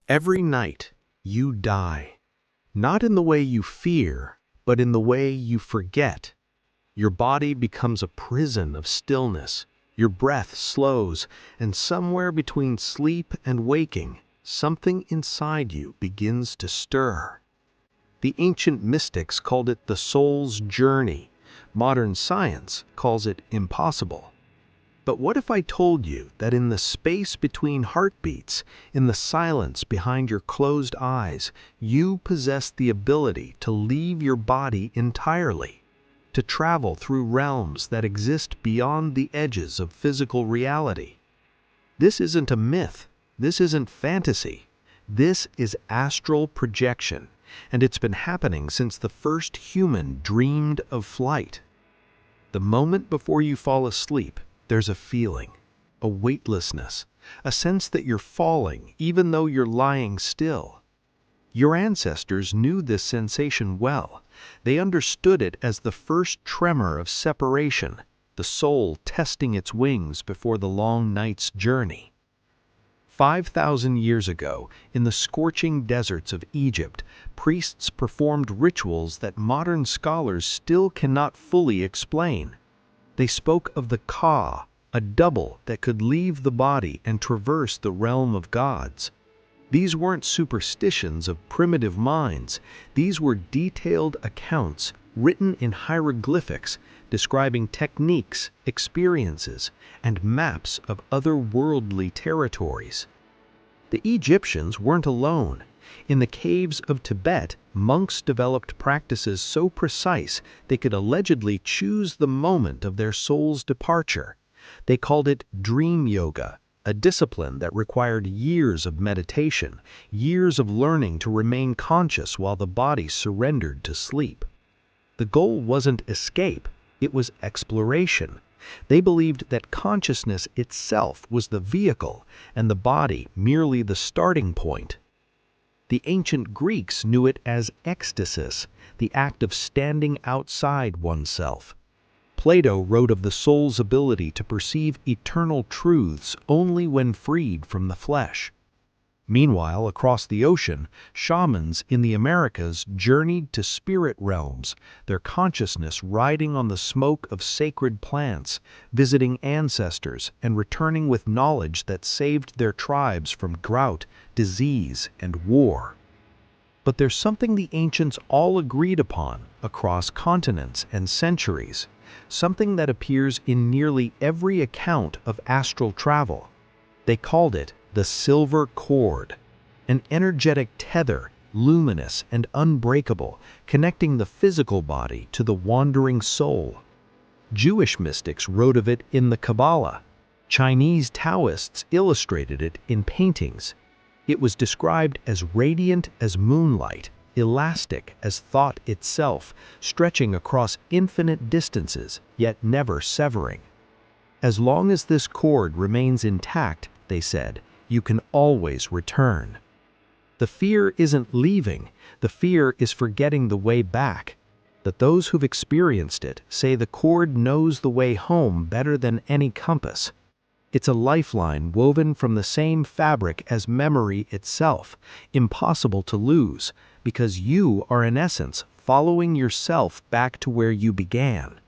Every night, you die. Not in the way you fear, but in the way you forget. Your body becomes a prison of stillness. Your breath slows, and somewhere between sleep and waking, something inside you begins to stir. The ancient mystics called it the soul's journey. Modern science calls it impossible. But what if I told you that in the space between heartbeats, in the silence behind your closed eyes, you possess the ability to leave your body entirely, to travel through realms that exist beyond the edges of physical reality? This isn't a myth. This isn't fantasy. This is astral projection, and it's been happening since the first human dreamed of flight. The moment before you fall asleep, there's a feeling, a weightlessness, a sense that you're falling even though you're lying still. Your ancestors knew this sensation well. They understood it as the first tremor of separation, the soul testing its wings before the long night's journey. 5,000 years ago, in the scorching deserts of Egypt, priests performed rituals that modern scholars still cannot fully explain. They spoke of the Ka, a double that could leave the body and traverse the realm of gods. These weren't superstitions of primitive minds. These were detailed accounts written in hieroglyphics describing techniques, experiences, and maps of otherworldly territories. The Egyptians weren't alone. In the caves of Tibet, monks developed practices so precise they could allegedly choose the moment of their soul's departure. They called it dream yoga, a discipline that required years of meditation, years of learning to remain conscious while the body surrendered to sleep. The goal wasn't escape, it was exploration. They believed that consciousness itself was the vehicle and the body merely the starting point. The ancient Greeks knew it as ekstasis, the act of standing outside oneself. Plato wrote of the soul's ability to perceive eternal truths only when freed from the flesh. Meanwhile, across the ocean, shamans in the Americas journeyed to spirit realms, their consciousness riding on the smoke of sacred plants, visiting ancestors and returning with knowledge that saved their tribes from drought, disease, and war. But there's something the ancients all agreed upon across continents and centuries, something that appears in nearly every account of astral travel. They called it the silver cord, an energetic tether, luminous and unbreakable, connecting the physical body to the wandering soul. Jewish mystics wrote of it in the Kabbalah. Chinese Taoists illustrated it in paintings. It was described as radiant as moonlight, elastic as thought itself, stretching across infinite distances, yet never severing. As long as this cord remains intact, they said, you can always return. The fear isn't leaving, the fear is forgetting the way back. That those who've experienced it say the cord knows the way home better than any compass. It's a lifeline woven from the same fabric as memory itself, impossible to lose, because you are in essence following yourself back to where you began.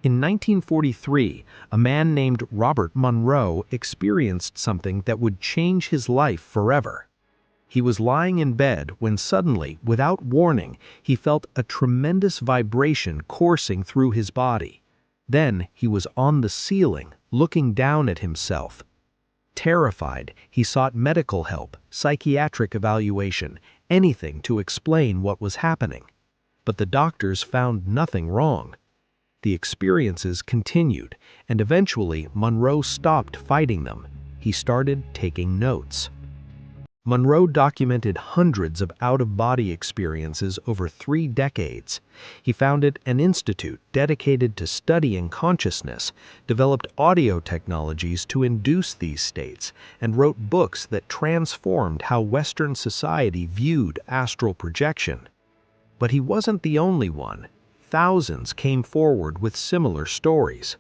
In 1943, a man named Robert Monroe experienced something that would change his life forever. He was lying in bed when suddenly, without warning, he felt a tremendous vibration coursing through his body. Then he was on the ceiling, looking down at himself. Terrified, he sought medical help, psychiatric evaluation, anything to explain what was happening. But the doctors found nothing wrong. The experiences continued, and eventually Monroe stopped fighting them. He started taking notes. Monroe documented hundreds of out-of-body experiences over 3 decades. He founded an institute dedicated to studying consciousness, developed audio technologies to induce these states, and wrote books that transformed how Western society viewed astral projection. But he wasn't the only one. Thousands came forward with similar stories.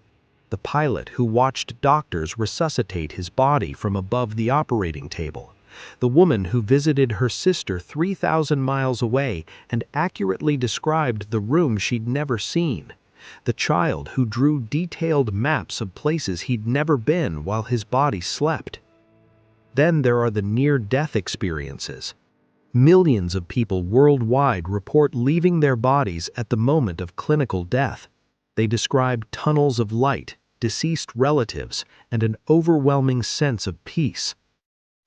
The pilot who watched doctors resuscitate his body from above the operating table, The woman who visited her sister 3,000 miles away and accurately described the room she'd never seen. The child who drew detailed maps of places he'd never been while his body slept. Then there are the near-death experiences. Millions of people worldwide report leaving their bodies at the moment of clinical death. They describe tunnels of light, deceased relatives, and an overwhelming sense of peace.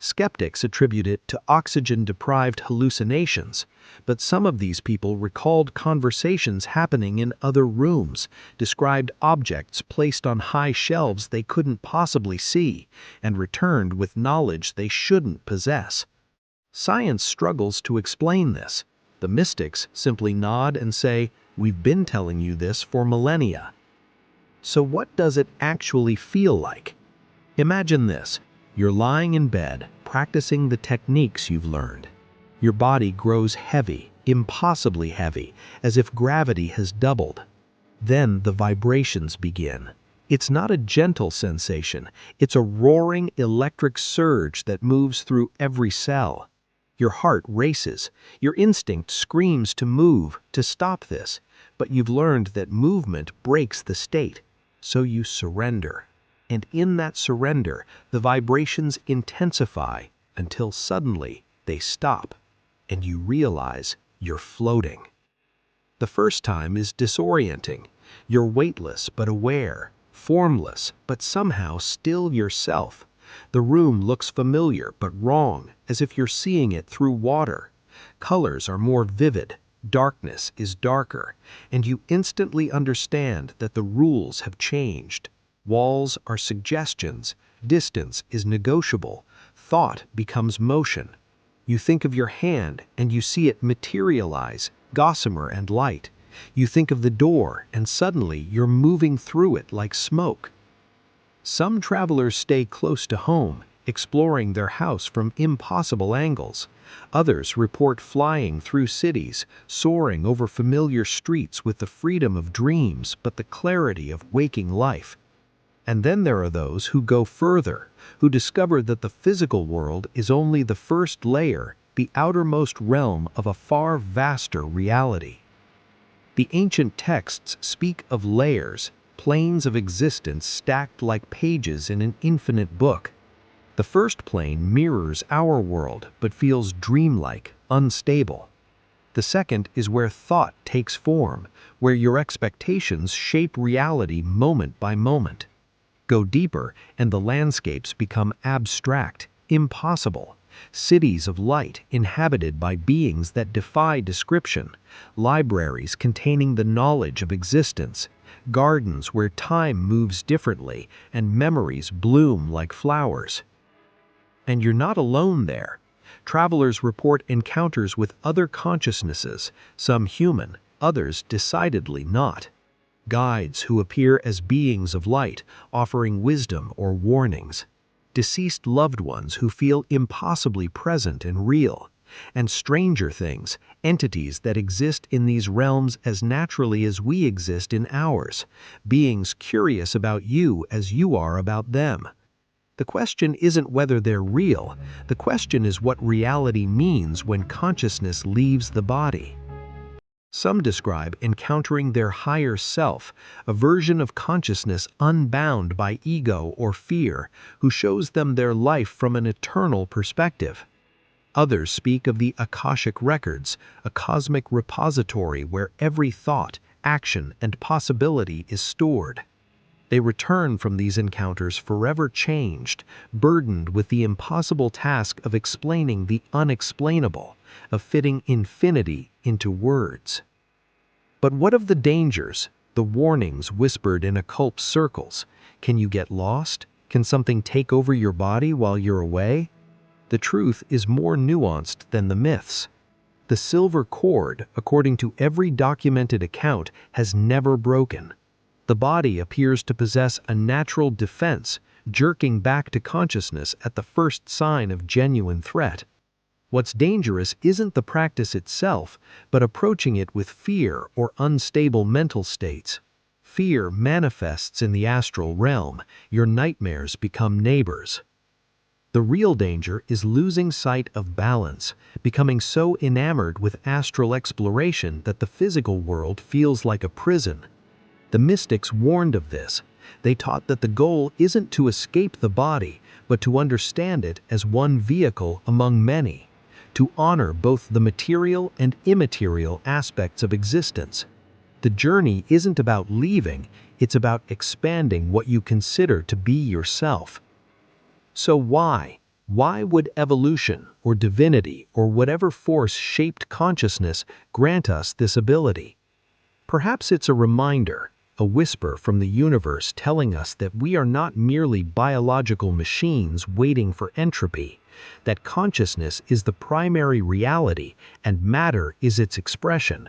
Skeptics attribute it to oxygen-deprived hallucinations, but some of these people recalled conversations happening in other rooms, described objects placed on high shelves they couldn't possibly see, and returned with knowledge they shouldn't possess. Science struggles to explain this. The mystics simply nod and say, "We've been telling you this for millennia." So what does it actually feel like? Imagine this. You're lying in bed, practicing the techniques you've learned. Your body grows heavy, impossibly heavy, as if gravity has doubled. Then the vibrations begin. It's not a gentle sensation, it's a roaring electric surge that moves through every cell. Your heart races, your instinct screams to move, to stop this, but you've learned that movement breaks the state, so you surrender. And in that surrender, the vibrations intensify until suddenly they stop, and you realize you're floating. The first time is disorienting. You're weightless but aware, formless but somehow still yourself. The room looks familiar but wrong, as if you're seeing it through water. Colors are more vivid, darkness is darker, and you instantly understand that the rules have changed. Walls are suggestions, distance is negotiable, thought becomes motion. You think of your hand and you see it materialize, gossamer and light. You think of the door and suddenly you're moving through it like smoke. Some travelers stay close to home, exploring their house from impossible angles. Others report flying through cities, soaring over familiar streets with the freedom of dreams but the clarity of waking life. And then there are those who go further, who discover that the physical world is only the first layer, the outermost realm of a far vaster reality. The ancient texts speak of layers, planes of existence stacked like pages in an infinite book. The first plane mirrors our world but feels dreamlike, unstable. The second is where thought takes form, where your expectations shape reality moment by moment. Go deeper, and the landscapes become abstract, impossible. Cities of light inhabited by beings that defy description, libraries containing the knowledge of existence, gardens where time moves differently and memories bloom like flowers. And you're not alone there. Travelers report encounters with other consciousnesses, some human, others decidedly not. Guides who appear as beings of light, offering wisdom or warnings. Deceased loved ones who feel impossibly present and real. And stranger things, entities that exist in these realms as naturally as we exist in ours, beings curious about you as you are about them. The question isn't whether they're real, the question is what reality means when consciousness leaves the body. Some describe encountering their higher self, a version of consciousness unbound by ego or fear, who shows them their life from an eternal perspective. Others speak of the Akashic records, a cosmic repository where every thought, action, and possibility is stored. They return from these encounters forever changed, burdened with the impossible task of explaining the unexplainable, of fitting infinity into words. But what of the dangers, the warnings whispered in occult circles? Can you get lost? Can something take over your body while you're away? The truth is more nuanced than the myths. The silver cord, according to every documented account, has never broken. The body appears to possess a natural defense, jerking back to consciousness at the first sign of genuine threat. What's dangerous isn't the practice itself, but approaching it with fear or unstable mental states. Fear manifests in the astral realm. Your nightmares become neighbors. The real danger is losing sight of balance, becoming so enamored with astral exploration that the physical world feels like a prison. The mystics warned of this. They taught that the goal isn't to escape the body, but to understand it as one vehicle among many, to honor both the material and immaterial aspects of existence. The journey isn't about leaving, it's about expanding what you consider to be yourself. So why? Why would evolution or divinity or whatever force shaped consciousness grant us this ability? Perhaps it's a reminder, a whisper from the universe telling us that we are not merely biological machines waiting for entropy, that consciousness is the primary reality and matter is its expression.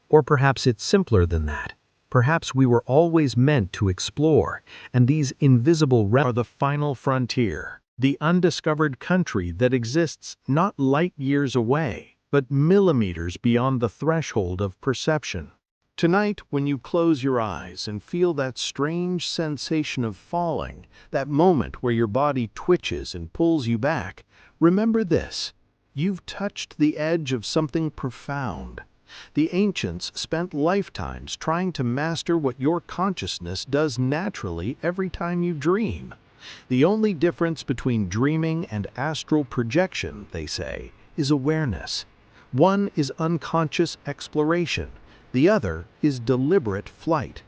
Or perhaps it's simpler than that. Perhaps we were always meant to explore, and these invisible realms are the final frontier, the undiscovered country that exists not light years away, but millimeters beyond the threshold of perception. Tonight, when you close your eyes and feel that strange sensation of falling, that moment where your body twitches and pulls you back, remember this: you've touched the edge of something profound. The ancients spent lifetimes trying to master what your consciousness does naturally every time you dream. The only difference between dreaming and astral projection, they say, is awareness. One is unconscious exploration, the other is deliberate flight.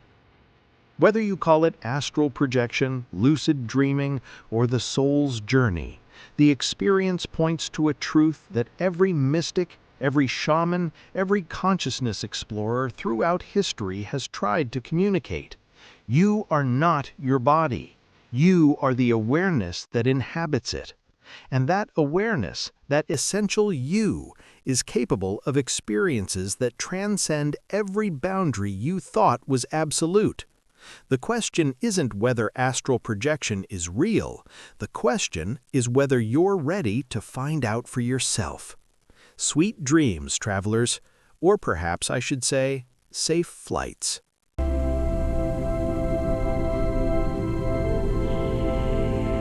Whether you call it astral projection, lucid dreaming, or the soul's journey, the experience points to a truth that every mystic, every shaman, every consciousness explorer throughout history has tried to communicate. You are not your body. You are the awareness that inhabits it. And that awareness, that essential you, is capable of experiences that transcend every boundary you thought was absolute. The question isn't whether astral projection is real. The question is whether you're ready to find out for yourself. Sweet dreams, travelers, or perhaps I should say, safe flights.